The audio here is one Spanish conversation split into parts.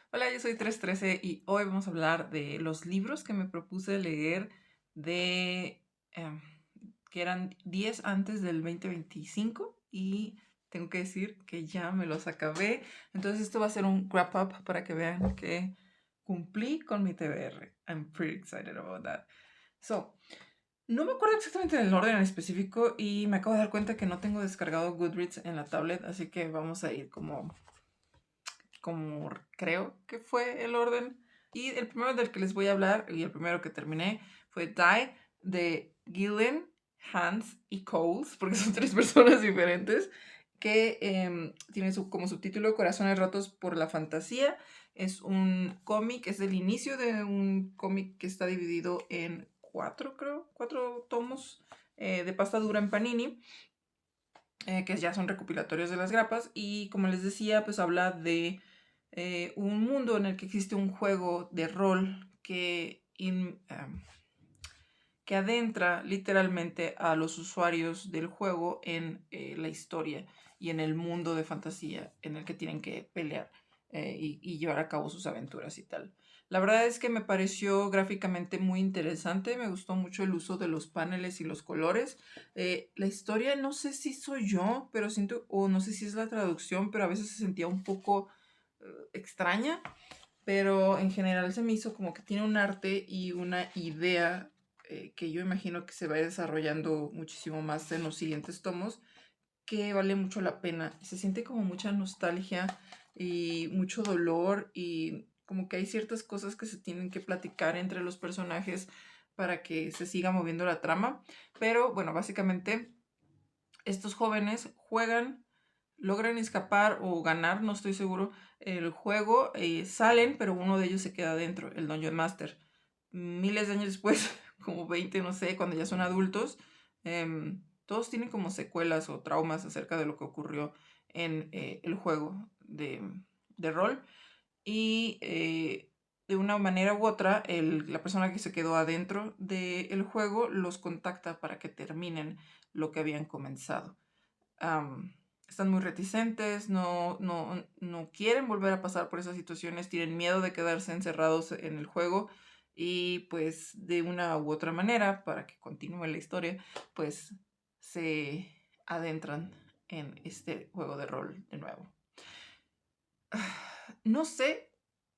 Hola, yo soy 313 y hoy vamos a hablar de los libros que me propuse leer de em, que eran 10 antes del 2025 y tengo que decir que ya me los acabé. Entonces esto va a ser un wrap up para que vean que cumplí con mi TBR. I'm pretty excited about that. So, no me acuerdo exactamente del orden en específico y me acabo de dar cuenta que no tengo descargado Goodreads en la tablet, así que vamos a ir como creo que fue el orden. Y el primero del que les voy a hablar, y el primero que terminé, fue Die de Gillen, Hans y Coles, porque son tres personas diferentes, que tiene como subtítulo Corazones rotos por la fantasía. Es un cómic, es el inicio de un cómic que está dividido en cuatro tomos de pasta dura en Panini, que ya son recopilatorios de las grapas. Y como les decía, pues habla de un mundo en el que existe un juego de rol que adentra literalmente a los usuarios del juego en la historia y en el mundo de fantasía en el que tienen que pelear y llevar a cabo sus aventuras y tal. La verdad es que me pareció gráficamente muy interesante, me gustó mucho el uso de los paneles y los colores. La historia no sé si soy yo, pero siento, o no sé si es la traducción, pero a veces se sentía un poco extraña, pero en general se me hizo como que tiene un arte y una idea que yo imagino que se va desarrollando muchísimo más en los siguientes tomos, que vale mucho la pena. Se siente como mucha nostalgia y mucho dolor y como que hay ciertas cosas que se tienen que platicar entre los personajes para que se siga moviendo la trama. Pero bueno, básicamente estos jóvenes juegan, logran escapar o ganar, no estoy seguro, el juego, salen, pero uno de ellos se queda dentro, el Dungeon Master. Miles de años después, como 20 no sé, cuando ya son adultos, todos tienen como secuelas o traumas acerca de lo que ocurrió en el juego de rol. Y de una manera u otra, la persona que se quedó adentro del juego los contacta para que terminen lo que habían comenzado. Am, Están muy reticentes, no quieren volver a pasar por esas situaciones, tienen miedo de quedarse encerrados en el juego y pues de una u otra manera, para que continúe la historia, pues se adentran en este juego de rol de nuevo. No sé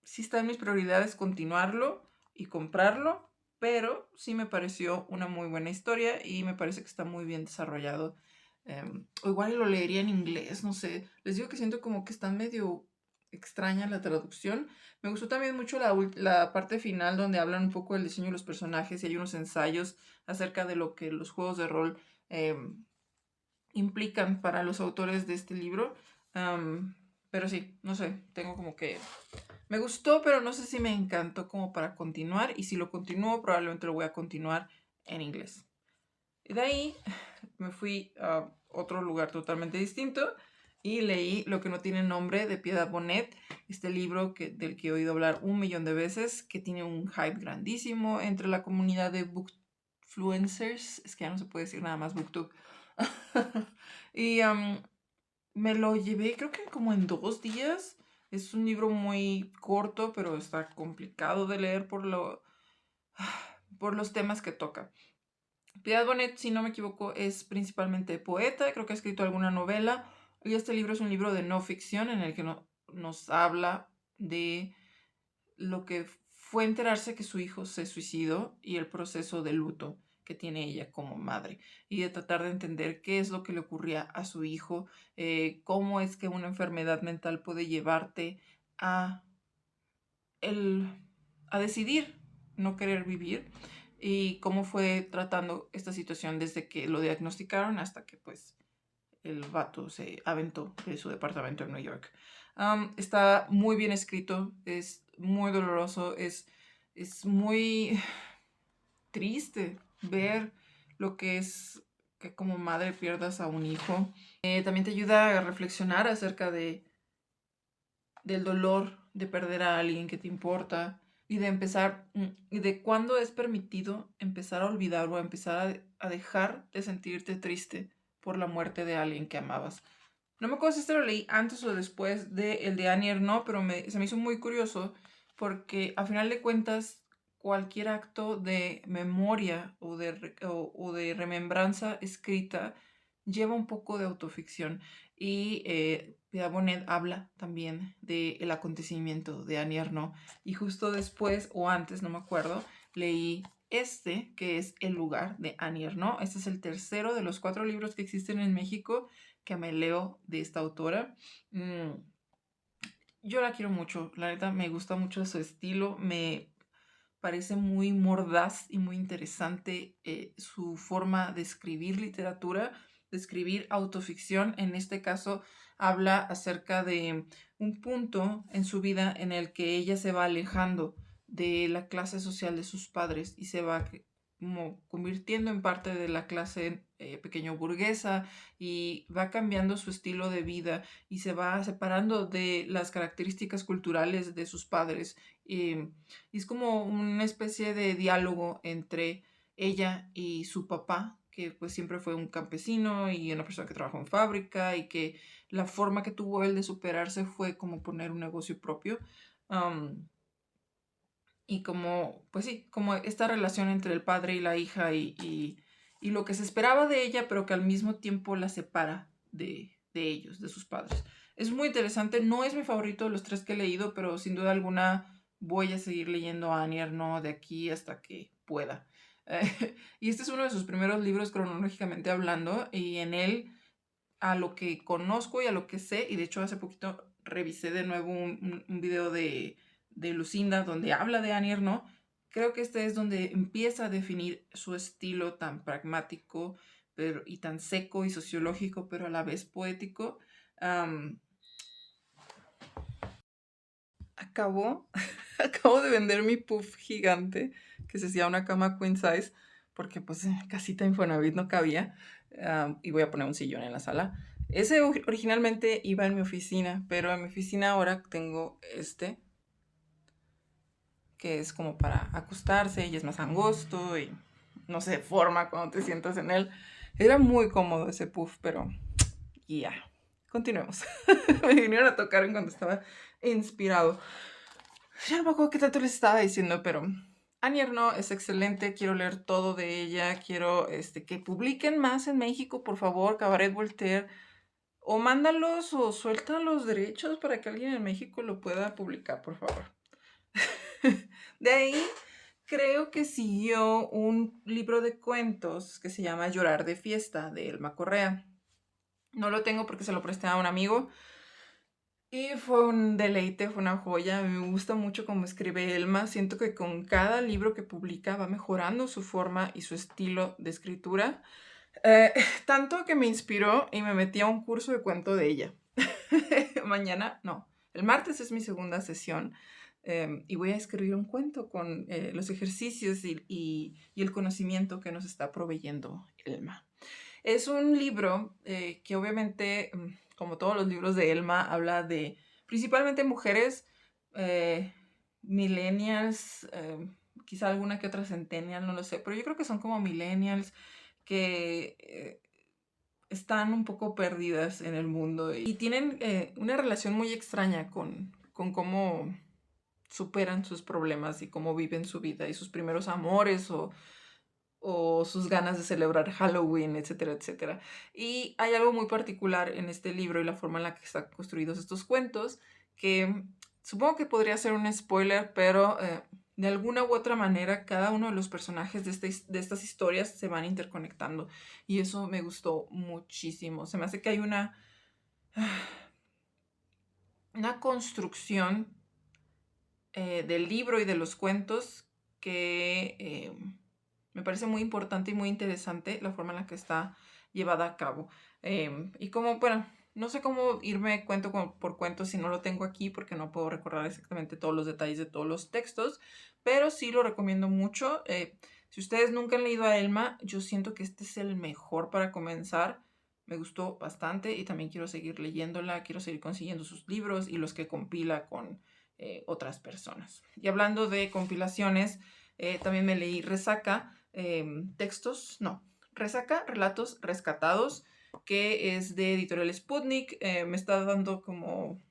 si está en mis prioridades continuarlo y comprarlo, pero sí me pareció una muy buena historia y me parece que está muy bien desarrollado. O igual lo leería en inglés, no sé. Les digo que siento como que está medio extraña la traducción. Me gustó también mucho la parte final donde hablan un poco del diseño de los personajes y hay unos ensayos acerca de lo que los juegos de rol implican para los autores de este libro. Pero sí, no sé, tengo como que me gustó, pero no sé si me encantó como para continuar. Y si lo continúo, probablemente lo voy a continuar en inglés. Y de ahí me fui a otro lugar totalmente distinto y leí Lo que no tiene nombre de Piedad Bonet, este libro del que he oído hablar un millón de veces, que tiene un hype grandísimo entre la comunidad de bookfluencers. Es que ya no se puede decir nada más booktube. Y me lo llevé creo que como en 2 días. Es un libro muy corto, pero está complicado de leer por los temas que toca. Piedad Bonet, si no me equivoco, es principalmente poeta, creo que ha escrito alguna novela, y este libro es un libro de no ficción en el que nos habla de lo que fue enterarse que su hijo se suicidó y el proceso de luto que tiene ella como madre y de tratar de entender qué es lo que le ocurría a su hijo, cómo es que una enfermedad mental puede llevarte a, el, a decidir no querer vivir y cómo fue tratando esta situación desde que lo diagnosticaron hasta que pues el vato se aventó de su departamento en New York. Está muy bien escrito, es muy doloroso, es muy triste ver lo que es que como madre pierdas a un hijo. También te ayuda a reflexionar acerca del dolor de perder a alguien que te importa y de empezar, y de cuándo es permitido empezar a olvidar o a empezar a dejar de sentirte triste por la muerte de alguien que amabas. No me acuerdo si este lo leí antes o después de el de Annie Ernaux, pero se me hizo muy curioso porque a final de cuentas cualquier acto de memoria o de remembranza escrita lleva un poco de autoficción. Y Pierre Bonet habla también del acontecimiento de Annie Ernaux. Y justo después o antes, no me acuerdo, leí este, que es El lugar de Annie Ernaux. Este es el tercero de los 4 libros que existen en México que me leo de esta autora. Yo la quiero mucho, la neta me gusta mucho su estilo, me parece muy mordaz y muy interesante su forma de escribir literatura, de escribir autoficción. En este caso habla acerca de un punto en su vida en el que ella se va alejando de la clase social de sus padres y se va como convirtiendo en parte de la clase pequeño burguesa y va cambiando su estilo de vida y se va separando de las características culturales de sus padres. Y es como una especie de diálogo entre ella y su papá, que pues siempre fue un campesino y una persona que trabajó en fábrica y que la forma que tuvo él de superarse fue como poner un negocio propio. Um, y como, pues sí, como esta relación entre el padre y la hija y lo que se esperaba de ella, pero que al mismo tiempo la separa de ellos, de sus padres. Es muy interesante, no es mi favorito de los 3 que he leído, pero sin duda alguna voy a seguir leyendo a Annie Ernaux de aquí hasta que pueda. Y este es uno de sus primeros libros cronológicamente hablando, y en él, a lo que conozco y a lo que sé, y de hecho hace poquito revisé de nuevo un video de Lucinda donde habla de Annie Ernaux, creo que este es donde empieza a definir su estilo tan pragmático y tan seco y sociológico, pero a la vez poético. Um, acabo, acabo de vender mi puff gigante, que se hacía una cama queen size, porque pues en casita Infonavit no cabía, y voy a poner un sillón en la sala. Ese originalmente iba en mi oficina, pero en mi oficina ahora tengo este, que es como para acostarse y es más angosto y no se deforma cuando te sientas en él. Era muy cómodo ese puff, pero ya. Continuemos. Me vinieron a tocar en cuando estaba inspirado. Ya no me acuerdo qué tanto les estaba diciendo, pero Annie Ernaux es excelente. Quiero leer todo de ella. Quiero que publiquen más en México, por favor. Cabaret Voltaire. O mándalos o suelta los derechos para que alguien en México lo pueda publicar, por favor. De ahí creo que siguió un libro de cuentos que se llama Llorar de Fiesta, de Elma Correa. No lo tengo porque se lo presté a un amigo. Y fue un deleite, fue una joya. Me gusta mucho cómo escribe Elma. Siento que con cada libro que publica va mejorando su forma y su estilo de escritura. Eh, tanto que me inspiró y me metí a un curso de cuento de ella. Mañana, no, el martes es mi segunda sesión. Y voy a escribir un cuento con los ejercicios y el conocimiento que nos está proveyendo Elma. Es un libro que obviamente, como todos los libros de Elma, habla de principalmente mujeres, eh, millennials, quizá alguna que otra centennial, no lo sé, pero yo creo que son como millennials que están un poco perdidas en el mundo y tienen una relación muy extraña con cómo superan sus problemas y cómo viven su vida y sus primeros amores o sus ganas de celebrar Halloween, etcétera, etcétera. Y hay algo muy particular en este libro y la forma en la que están construidos estos cuentos, que supongo que podría ser un spoiler, pero de alguna u otra manera cada uno de los personajes de estas historias se van interconectando. Y eso me gustó muchísimo. Se me hace que hay una construcción del libro y de los cuentos que me parece muy importante y muy interesante la forma en la que está llevada a cabo. Y como, bueno, no sé cómo irme cuento por cuento si no lo tengo aquí porque no puedo recordar exactamente todos los detalles de todos los textos, pero sí lo recomiendo mucho. Si ustedes nunca han leído a Elma, yo siento que este es el mejor para comenzar. Me gustó bastante y también quiero seguir leyéndola, quiero seguir consiguiendo sus libros y los que compila con otras personas. Y hablando de compilaciones, también me leí Resaca, textos, no, Resaca, relatos rescatados, que es de Editorial Sputnik. Me está dando como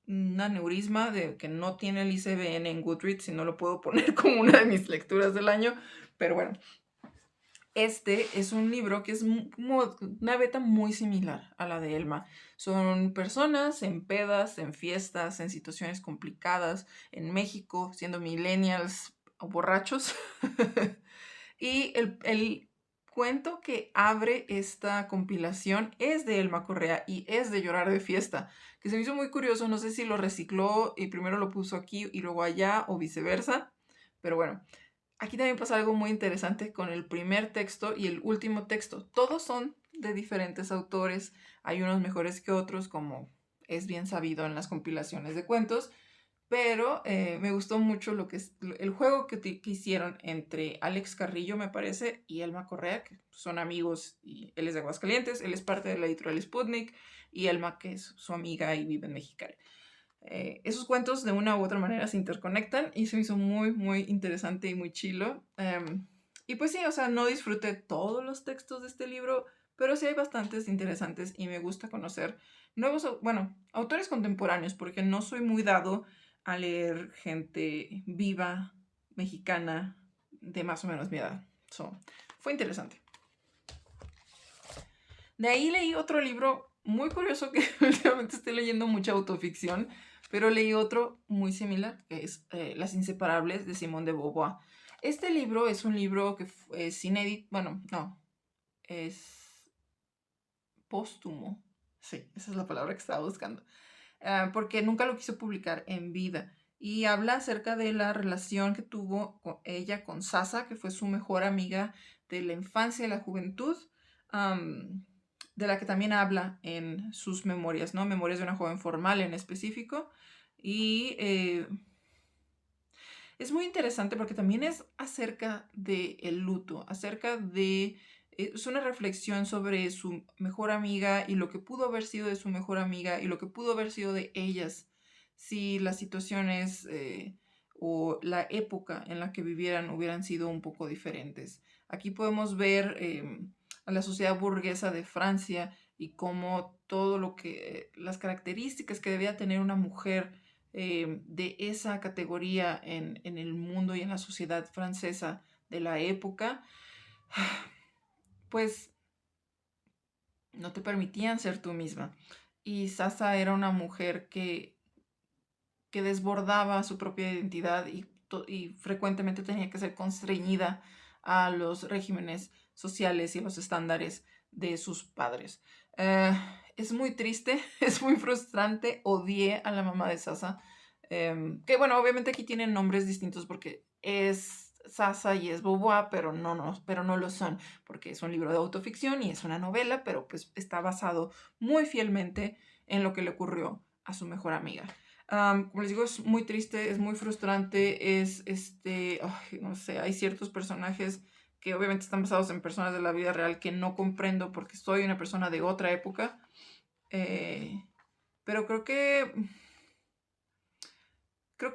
un aneurisma de que no tiene el ICBN en Goodreads y no lo puedo poner como una de mis lecturas del año, pero bueno. Este es un libro que es como una beta muy similar a la de Elma. Son personas en pedas, en fiestas, en situaciones complicadas, en México, siendo millennials o borrachos. Y el cuento que abre esta compilación es de Elma Correa y es de Llorar de Fiesta, que se me hizo muy curioso. No sé si lo recicló y primero lo puso aquí y luego allá o viceversa, pero bueno. Aquí también pasa algo muy interesante con el primer texto y el último texto. Todos son de diferentes autores. Hay unos mejores que otros, como es bien sabido en las compilaciones de cuentos. Pero me gustó mucho lo que es el juego que hicieron entre Alex Carrillo, me parece, y Elma Correa, que son amigos, y él es de Aguascalientes, él es parte de la editorial Sputnik, y Elma, que es su amiga y vive en Mexicali. Esos cuentos de una u otra manera se interconectan y se me hizo muy, muy interesante y muy chilo. Y pues sí, o sea, no disfruté todos los textos de este libro, pero sí hay bastantes interesantes y me gusta conocer nuevos, bueno, autores contemporáneos, porque no soy muy dado a leer gente viva, mexicana, de más o menos mi edad. So, fue interesante. De ahí leí otro libro muy curioso que últimamente estoy leyendo mucha autoficción, pero leí otro muy similar, que es Las Inseparables de Simone de Beauvoir. Este libro es un libro que es inédito, bueno, no, es póstumo. Sí, esa es la palabra que estaba buscando. Porque nunca lo quiso publicar en vida. Y habla acerca de la relación que tuvo ella con Sasa, que fue su mejor amiga de la infancia y la juventud, de la que también habla en sus memorias, ¿no? Memorias de una joven formal en específico. Y es muy interesante porque también es acerca del luto, acerca de... Es una reflexión sobre su mejor amiga y lo que pudo haber sido de su mejor amiga y lo que pudo haber sido de ellas si las situaciones o la época en la que vivieran hubieran sido un poco diferentes. Aquí podemos ver a la sociedad burguesa de Francia y cómo todo lo que, las características que debía tener una mujer de esa categoría en el mundo y en la sociedad francesa de la época, pues no te permitían ser tú misma. Y Sasa era una mujer que desbordaba su propia identidad y frecuentemente tenía que ser constreñida a los regímenes sociales y a los estándares de sus padres. Es muy triste, es muy frustrante. Odié a la mamá de Sasa. Que bueno, obviamente aquí tienen nombres distintos porque es Sasa y es Beauvoir, pero pero no lo son, porque es un libro de autoficción y es una novela, pero pues está basado muy fielmente en lo que le ocurrió a su mejor amiga. Como les digo, es muy triste, es muy frustrante, no sé, hay ciertos personajes que obviamente están basados en personas de la vida real que no comprendo porque soy una persona de otra época. Pero creo que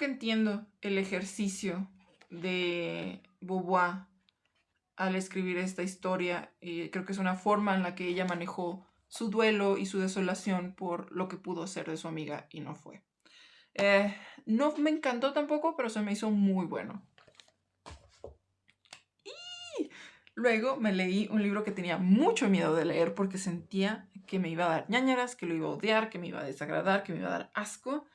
entiendo el ejercicio de Beauvoir al escribir esta historia. Creo que es una forma en la que ella manejó su duelo y su desolación por lo que pudo ser de su amiga y no fue. No me encantó tampoco, pero se me hizo muy bueno. Y luego me leí un libro que tenía mucho miedo de leer porque sentía que me iba a dar ñáñaras, que lo iba a odiar, que me iba a desagradar, que me iba a dar asco.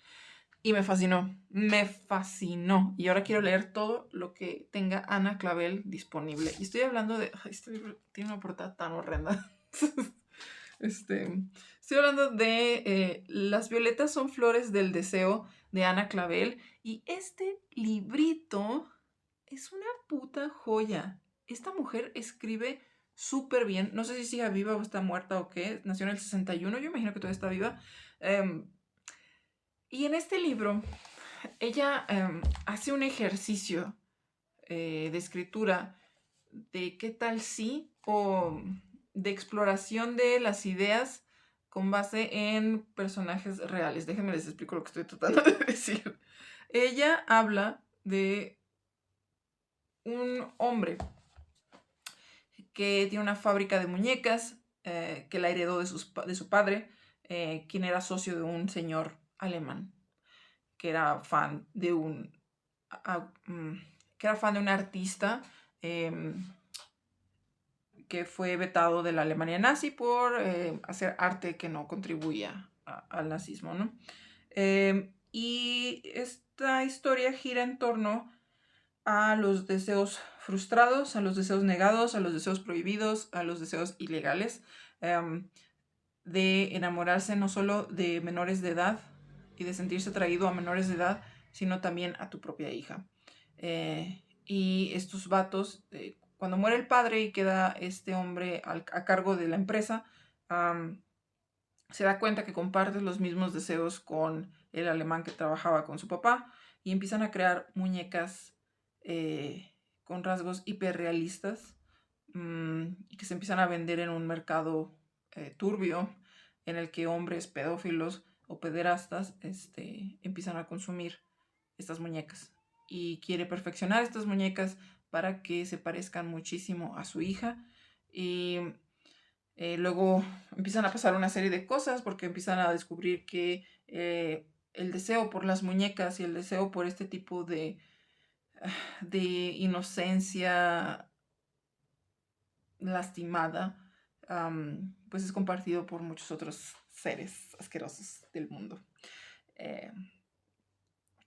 Y me fascinó, me fascinó. Y ahora quiero leer todo lo que tenga Ana Clavel disponible. Y estoy hablando de... Ay, este libro tiene una portada tan horrenda. Estoy hablando de Las violetas son flores del deseo de Ana Clavel. Y este librito es una puta joya. Esta mujer escribe súper bien. No sé si sigue viva o está muerta o qué. Nació en el 61, yo imagino que todavía está viva. Y en este libro, ella hace un ejercicio de escritura de qué tal sí o de exploración de las ideas con base en personajes reales. Déjenme les explico lo que estoy tratando de decir. Ella habla de un hombre que tiene una fábrica de muñecas que la heredó de su padre, quien era socio de un señor alemán, que era fan de que era fan de un artista que fue vetado de la Alemania nazi por hacer arte que no contribuía al nazismo, ¿no? Y esta historia gira en torno a los deseos frustrados, a los deseos negados, a los deseos prohibidos, a los deseos ilegales, de enamorarse no solo de menores de edad y de sentirse atraído a menores de edad, sino también a tu propia hija. Y estos vatos, cuando muere el padre y queda este hombre a cargo de la empresa, se da cuenta que comparte los mismos deseos con el alemán que trabajaba con su papá y empiezan a crear muñecas con rasgos hiperrealistas y que se empiezan a vender en un mercado turbio en el que hombres pedófilos o pederastas empiezan a consumir estas muñecas y quiere perfeccionar estas muñecas para que se parezcan muchísimo a su hija y luego empiezan a pasar una serie de cosas porque empiezan a descubrir que el deseo por las muñecas y el deseo por este tipo de inocencia lastimada, pues es compartido por muchos otros seres asquerosos del mundo.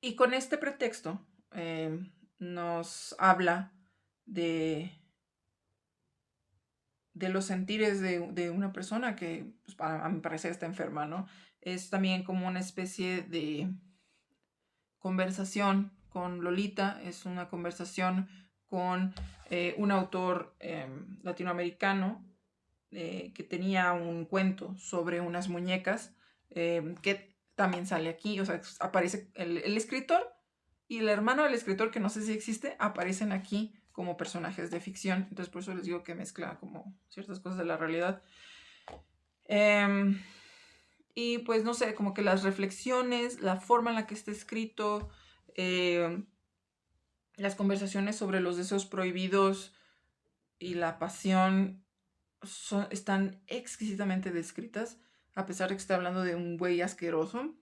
Y con este pretexto nos habla de los sentires de una persona que, pues, a mi parecer, está enferma, ¿no? Es también como una especie de conversación con Lolita, es una conversación con un autor latinoamericano que tenía un cuento sobre unas muñecas que también sale aquí, o sea, aparece el escritor y el hermano del escritor, que no sé si existe, aparecen aquí como personajes de ficción. Entonces por eso les digo que mezcla como ciertas cosas de la realidad. Y pues no sé, como que las reflexiones, la forma en la que está escrito, las conversaciones sobre los deseos prohibidos y la pasión están exquisitamente descritas, a pesar de que está hablando de un güey asqueroso.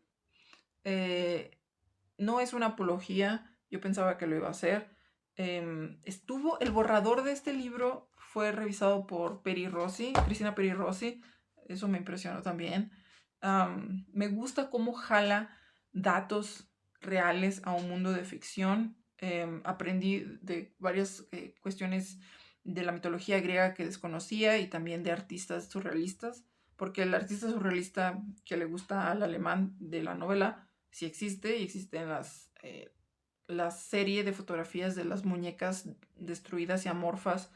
No es una apología, yo pensaba que lo iba a hacer. El borrador de este libro fue revisado por Cristina Peri Rossi, eso me impresionó también. Me gusta cómo jala datos reales a un mundo de ficción. Aprendí de varias cuestiones de la mitología griega que desconocía y también de artistas surrealistas, porque el artista surrealista que le gusta al alemán de la novela sí existe y existen la serie de fotografías de las muñecas destruidas y amorfas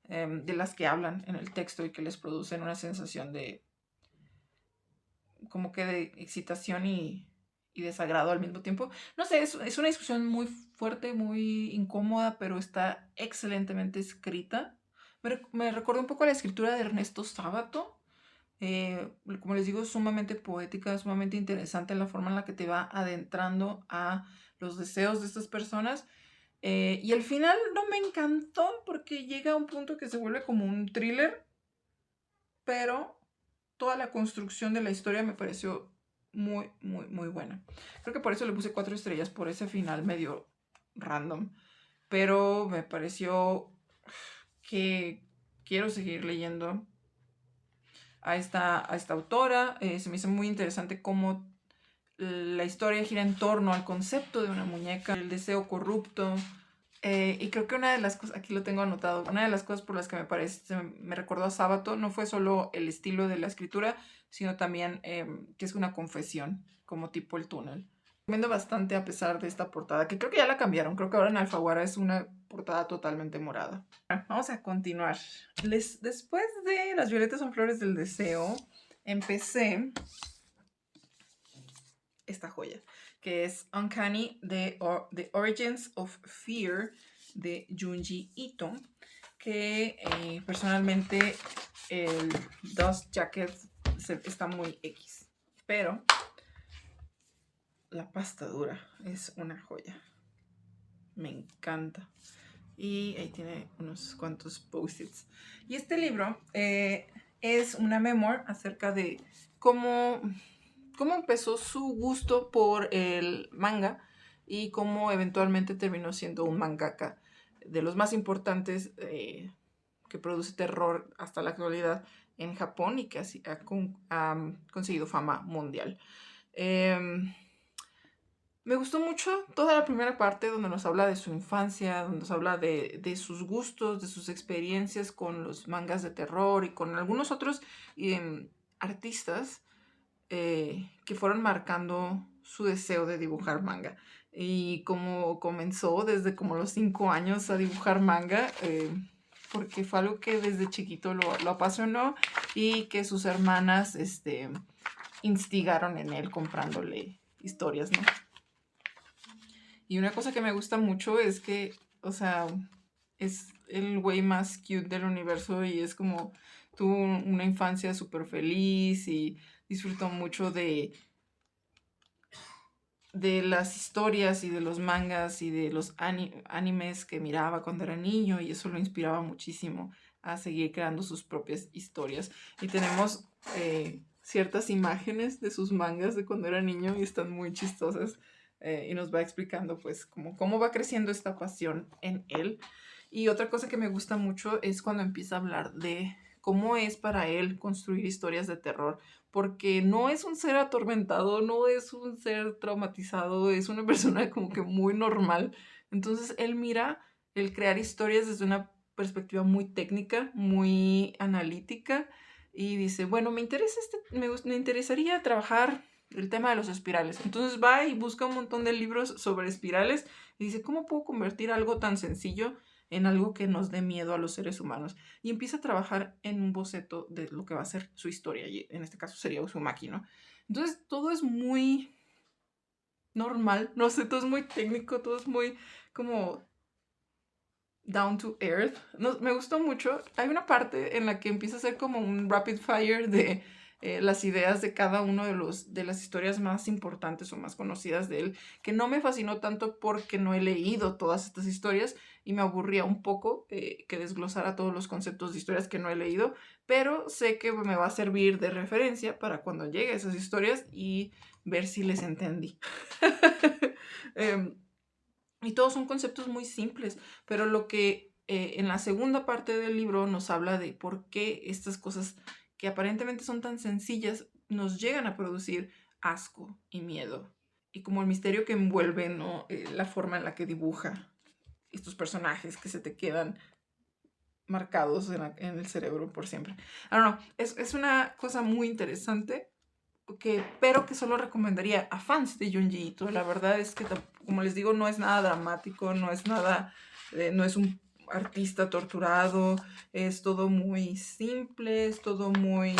de las que hablan en el texto y que les producen una sensación de como que de excitación y desagrado al mismo tiempo. No sé, es una discusión muy fuerte, muy incómoda, pero está excelentemente escrita. Me recordó un poco a la escritura de Ernesto Sábato. Como les digo, es sumamente poética, sumamente interesante la forma en la que te va adentrando a los deseos de estas personas. Y al final no me encantó porque llega a un punto que se vuelve como un thriller, pero toda la construcción de la historia me pareció muy, muy, muy buena. Creo que por eso le puse 4 estrellas, por ese final medio random. Pero me pareció que quiero seguir leyendo a esta autora. Se me hizo muy interesante cómo la historia gira en torno al concepto de una muñeca, el deseo corrupto. Y creo que una de las cosas, aquí lo tengo anotado, una de las cosas por las que me recordó a Sábato no fue solo el estilo de la escritura, sino también que es una confesión, como tipo El túnel. Recomiendo bastante a pesar de esta portada, que creo que ya la cambiaron, creo que ahora en Alfaguara es una portada totalmente morada. Vamos a continuar. Después de Las violetas son flores del deseo, empecé esta joya, que es Uncanny, The Origins of Fear, de Junji Ito, que personalmente el Dust Jacket está muy X, pero la pasta dura es una joya. Me encanta. Y ahí tiene unos cuantos post-its. Y este libro Es una memoir acerca de cómo, cómo empezó su gusto por el manga y cómo eventualmente terminó siendo un mangaka de los más importantes que produce terror hasta la actualidad en Japón y que ha conseguido fama mundial. Em, Me gustó mucho toda la primera parte donde nos habla de su infancia, donde nos habla de sus gustos, de sus experiencias con los mangas de terror y con algunos otros artistas que fueron marcando su deseo de dibujar manga. Y como comenzó desde como los 5 años a dibujar manga, porque fue algo que desde chiquito lo apasionó y que sus hermanas instigaron en él comprándole historias, ¿no? Y una cosa que me gusta mucho es que, o sea, es el güey más cute del universo y es como tuvo una infancia súper feliz y disfrutó mucho de las historias y de los mangas y de los animes que miraba cuando era niño y eso lo inspiraba muchísimo a seguir creando sus propias historias. Y tenemos ciertas imágenes de sus mangas de cuando era niño y están muy chistosas y nos va explicando pues cómo va creciendo esta pasión en él. Y otra cosa que me gusta mucho es cuando empieza a hablar de cómo es para él construir historias de terror porque no es un ser atormentado, no es un ser traumatizado, es una persona como que muy normal. Entonces él mira el crear historias desde una perspectiva muy técnica, muy analítica y dice, bueno, me interesaría trabajar el tema de los espirales. Entonces va y busca un montón de libros sobre espirales y dice, ¿cómo puedo convertir algo tan sencillo en algo que nos dé miedo a los seres humanos? Y empieza a trabajar en un boceto de lo que va a ser su historia, y en este caso sería Uzumaki, ¿no? Entonces todo es muy normal, no sé, todo es muy técnico, todo es muy como down to earth. No, me gustó mucho. Hay una parte en la que empieza a ser como un rapid fire de las ideas de cada uno de las historias más importantes o más conocidas de él, que no me fascinó tanto porque no he leído todas estas historias y me aburría un poco que desglosara todos los conceptos de historias que no he leído, pero sé que me va a servir de referencia para cuando llegue a esas historias y ver si les entendí. um, y todos son conceptos muy simples, pero lo que en la segunda parte del libro nos habla de por qué estas cosas que aparentemente son tan sencillas nos llegan a producir asco y miedo. Y como el misterio que envuelve, ¿no? La forma en la que dibuja estos personajes que se te quedan marcados en el cerebro por siempre. I don't know, es una cosa muy interesante pero que solo recomendaría a fans de Junji Ito. La verdad es que, como les digo, no es nada dramático, no es nada, no es un artista torturado, es todo muy simple, es todo muy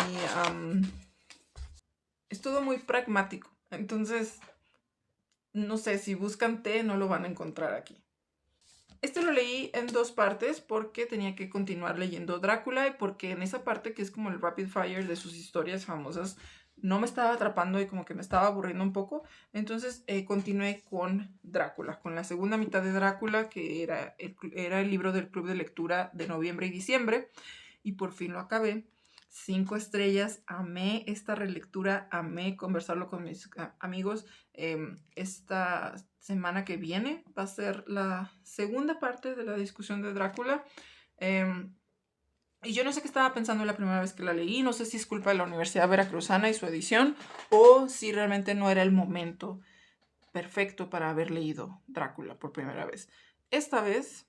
pragmático. Entonces, no sé, si buscan té, no lo van a encontrar aquí. Este lo leí en 2 partes porque tenía que continuar leyendo Drácula y porque en esa parte que es como el rapid fire de sus historias famosas no me estaba atrapando y como que me estaba aburriendo un poco. Entonces continué con Drácula, con la segunda mitad de Drácula que era el libro del club de lectura de noviembre y diciembre y por fin lo acabé. 5 estrellas, amé esta relectura, amé conversarlo con mis amigos. Esta semana que viene va a ser la segunda parte de la discusión de Drácula. Y yo no sé qué estaba pensando la primera vez que la leí, no sé si es culpa de la Universidad Veracruzana y su edición, o si realmente no era el momento perfecto para haber leído Drácula por primera vez. Esta vez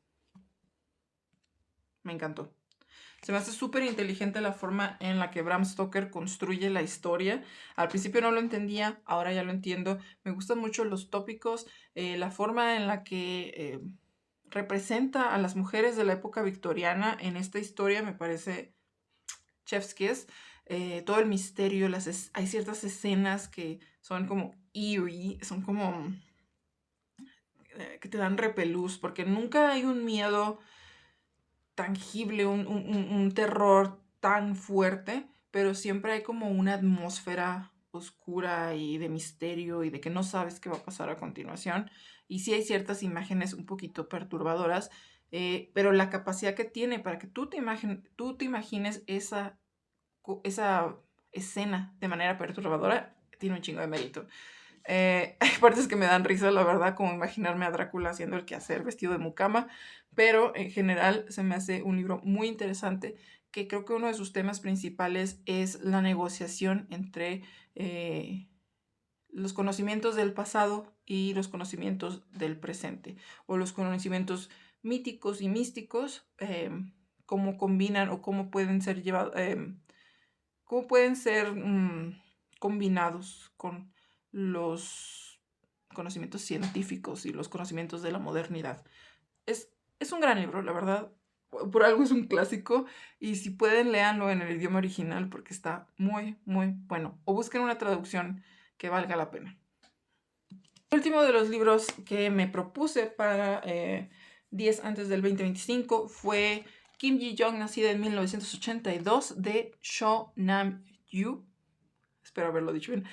me encantó. Se me hace súper inteligente la forma en la que Bram Stoker construye la historia. Al principio no lo entendía, ahora ya lo entiendo. Me gustan mucho los tópicos, la forma en la que representa a las mujeres de la época victoriana en esta historia me parece chef's kiss. Todo el misterio, hay ciertas escenas que son como eerie, son como que te dan repelús, porque nunca hay un miedo tangible, un terror tan fuerte, pero siempre hay como una atmósfera oscura y de misterio y de que no sabes qué va a pasar a continuación. Y sí hay ciertas imágenes un poquito perturbadoras, pero la capacidad que tiene para que tú te imagines esa escena de manera perturbadora, tiene un chingo de mérito. Hay partes que me dan risa, la verdad, como imaginarme a Drácula haciendo el quehacer vestido de mucama, pero en general se me hace un libro muy interesante, que creo que uno de sus temas principales es la negociación entre los conocimientos del pasado y los conocimientos del presente, o los conocimientos míticos y místicos, cómo combinan o cómo pueden ser llevados, cómo pueden ser combinados con los conocimientos científicos y los conocimientos de la modernidad. Es un gran libro, la verdad. Por algo es un clásico. Y si pueden, léanlo en el idioma original porque está muy, muy bueno. O busquen una traducción que valga la pena. El último de los libros que me propuse para 10 antes del 2025 fue Kim Ji-young, nacida en 1982, de Cho Nam-yu. Espero haberlo dicho bien.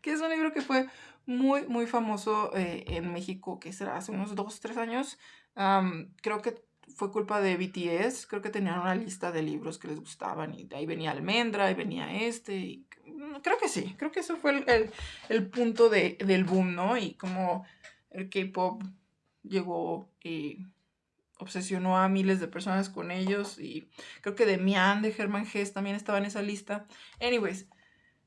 Que es un libro que fue muy, muy famoso en México, que será hace unos 2, 3 años. Creo que fue culpa de BTS. Creo que tenían una lista de libros que les gustaban y de ahí venía Almendra y venía este. Y creo que sí, creo que eso fue el punto del boom, ¿no? Y como el K-pop llegó y obsesionó a miles de personas con ellos. Y creo que Demian de Hermann Hesse también estaba en esa lista. Anyways,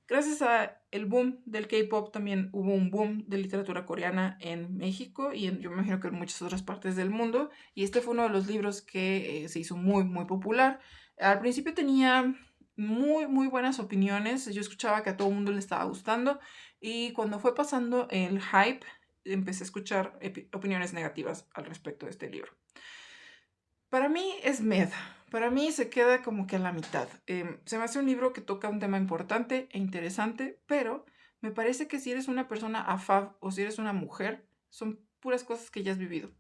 gracias a el boom del K-pop también hubo un boom de literatura coreana en México y yo me imagino que en muchas otras partes del mundo. Y este fue uno de los libros que se hizo muy, muy popular. Al principio tenía muy, muy buenas opiniones. Yo escuchaba que a todo el mundo le estaba gustando. Y cuando fue pasando el hype, empecé a escuchar opiniones negativas al respecto de este libro. Para mí es med. Para mí se queda como que a la mitad. Se me hace un libro que toca un tema importante e interesante, pero me parece que si eres una persona AFAB o si eres una mujer, son puras cosas que ya has vivido.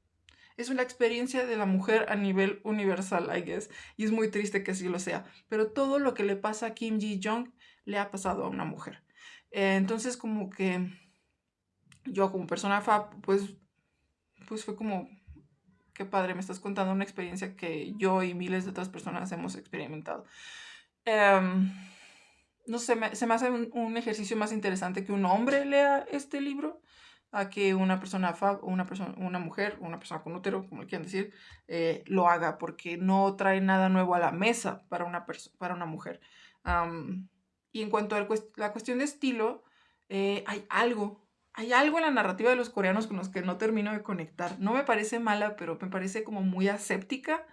Es una experiencia de la mujer a nivel universal, I guess. Y es muy triste que así lo sea. Pero todo lo que le pasa a Kim Ji-young le ha pasado a una mujer. Entonces como que yo como persona AFAB, pues fue como, qué padre, me estás contando una experiencia que yo y miles de otras personas hemos experimentado. No sé, se me hace un ejercicio más interesante que un hombre lea este libro a que una persona fab o una mujer o una persona con útero, como le quieran decir, lo haga, porque no trae nada nuevo a la mesa para una mujer. Y en cuanto a la cuestión de estilo, hay algo en la narrativa de los coreanos con los que no termino de conectar. No me parece mala, pero me parece como muy aséptica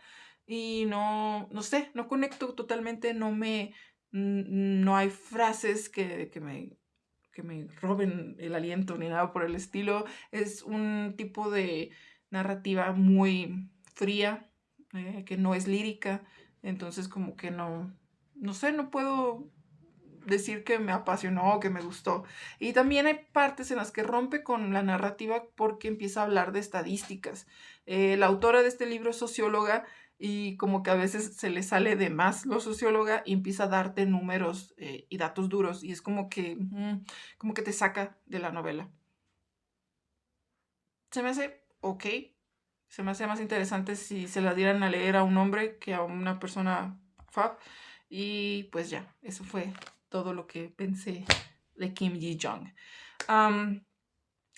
y no sé, no conecto totalmente, no hay frases que me roben el aliento ni nada por el estilo. Es un tipo de narrativa muy fría, que no es lírica, entonces como que no sé, no puedo decir que me apasionó o que me gustó. Y también hay partes en las que rompe con la narrativa porque empieza a hablar de estadísticas. La autora de este libro es socióloga y como que a veces se le sale de más lo socióloga y empieza a darte números y datos duros y es como que te saca de la novela. Se me hace ok, se me hace más interesante si se la dieran a leer a un hombre que a una persona fab. Y pues ya, eso fue todo lo que pensé de Kim Ji-young.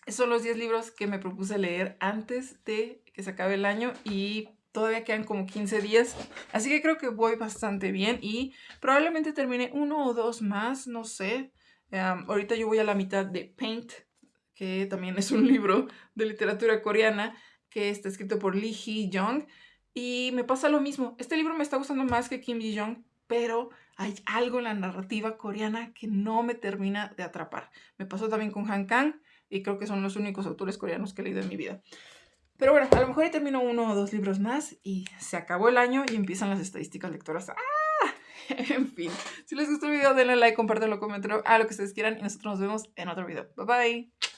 Esos son los 10 libros que me propuse leer antes de que se acabe el año y todavía quedan como 15 días. Así que creo que voy bastante bien y probablemente termine uno o dos más, no sé. Ahorita yo voy a la mitad de Paint, que también es un libro de literatura coreana que está escrito por Lee Hee-jung. Y me pasa lo mismo. Este libro me está gustando más que Kim Ji-young, pero hay algo en la narrativa coreana que no me termina de atrapar. Me pasó también con Han Kang y creo que son los únicos autores coreanos que he leído en mi vida. Pero bueno, a lo mejor ahí termino uno o dos libros más y se acabó el año y empiezan las estadísticas lectoras. ¡Ah! En fin, si les gustó el video denle like, compártanlo, comenten, a lo que ustedes quieran y nosotros nos vemos en otro video. Bye bye.